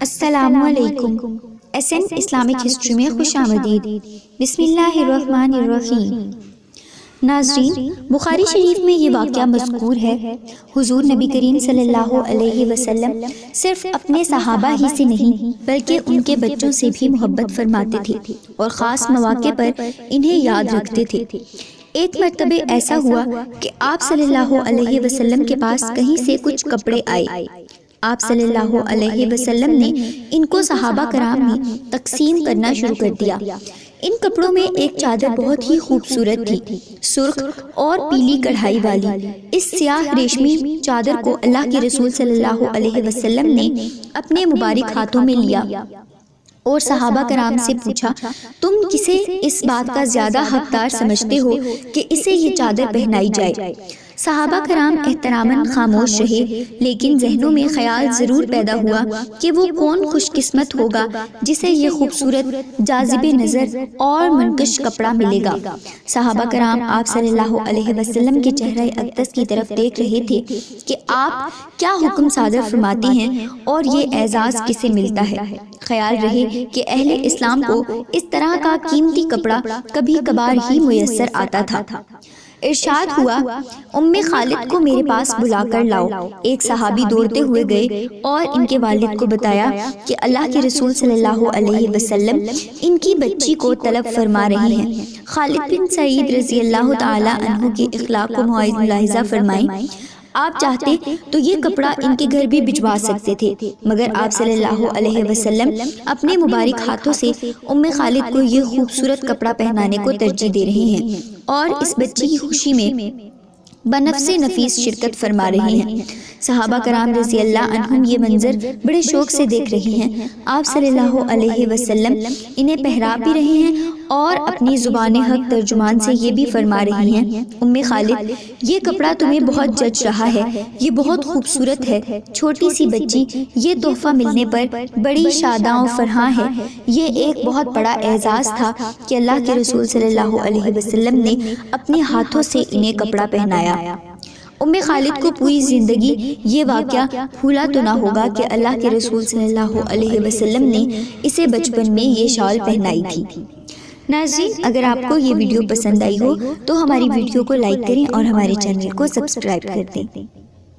السلام علیکم۔ S an Islamic history میں خوش آمدید۔ بسم اللہ الرحمن الرحیم۔ ناظرین، بخاری شریف میں یہ واقعہ مذکور ہے۔ حضور نبی کریم صلی اللہ علیہ وسلم صرف اپنے صحابہ ہی سے نہیں بلکہ ان کے بچوں سے بھی محبت فرماتے تھے اور خاص مواقع پر انہیں یاد رکھتے تھے۔ ایک مرتبہ ایسا ہوا کہ آپ صلی اللہ علیہ وسلم کے پاس کہیں سے کچھ کپڑے آئے۔ آپ صلی اللہ علیہ وسلم نے ان کو صحابہ کرام میں تقسیم کرنا شروع کر دیا۔ ان کپڑوں میں ایک چادر بہت ہی خوبصورت تھی، سرخ اور پیلی کڑھائی والی۔ اس سیاہ ریشمی چادر کو اللہ کے رسول صلی اللہ علیہ وسلم نے اپنے مبارک ہاتھوں میں لیا اور صحابہ کرام سے پوچھا، تم کسے اس بات کا زیادہ حقدار سمجھتے ہو کہ اسے یہ چادر پہنائی جائے؟ صحابہ کرام احتراماً خاموش رہے، لیکن ذہنوں میں خیال ضرور پیدا ہوا کہ وہ کون خوش قسمت ہوگا جسے یہ خوبصورت، جاذب نظر اور منقش کپڑا ملے گا۔ صحابہ کرام آپ صلی اللہ علیہ وسلم کے چہرہ اقدس کی طرف دیکھ رہے تھے کہ آپ کیا حکم صادر فرماتے ہیں اور یہ اعزاز کسے ملتا ہے۔ خیال رہے کہ اہل اسلام کو اس طرح کا قیمتی کپڑا کبھی کبھار ہی میسر آتا تھا۔ ارشاد ہوا، ام خالد کو میرے پاس بلا کر لاؤ۔ ایک صحابی دوڑتے ہوئے گئے اور ان کے والد کو بتایا کہ اللہ کے رسول صلی اللہ علیہ وسلم ان کی بچی کو طلب فرما رہے ہیں۔ خالد بن سعید رضی اللہ تعالی عنہ کے اخلاق کو ملاحظہ فرمائیں۔ آپ چاہتے تو یہ کپڑا ان کے گھر بھی بھجوا سکتے تھے، مگر آپ صلی اللہ علیہ وسلم اپنے مبارک ہاتھوں سے ام خالد کو یہ خوبصورت کپڑا پہنانے کو ترجیح دے رہے ہیں اور اس بچی کی خوشی میں بنفس نفیس شرکت فرما رہے ہیں۔ صحابہ کرام رضی اللہ عنہم یہ منظر بڑے شوق سے دیکھ رہے ہیں۔ آپ صلی اللہ علیہ وسلم انہیں پہرا بھی رہے ہیں اور اپنی زبان حق ترجمان سے یہ بھی فرما رہی ہیں، ام خالد یہ کپڑا تمہیں بہت جچ رہا ہے، یہ بہت خوبصورت ہے۔ چھوٹی سی بچی، یہ تحفہ ملنے پر بڑی شاداں و فرحاں ہے۔ یہ ایک بہت بڑا اعزاز تھا کہ اللہ کے رسول صلی اللہ علیہ وسلم نے اپنے ہاتھوں سے انہیں کپڑا پہنایا۔ ام خالد کو پوری زندگی یہ واقعہ بھولا تو نہ ہوگا کہ اللہ کے رسول صلی اللہ علیہ وسلم نے اسے بچپن میں یہ شال پہنائی تھی۔ ناظرین، اگر آپ کو یہ ویڈیو پسند آئی ہو تو ہماری ویڈیو کو لائک کریں اور ہمارے چینل کو سبسکرائب کر دیں۔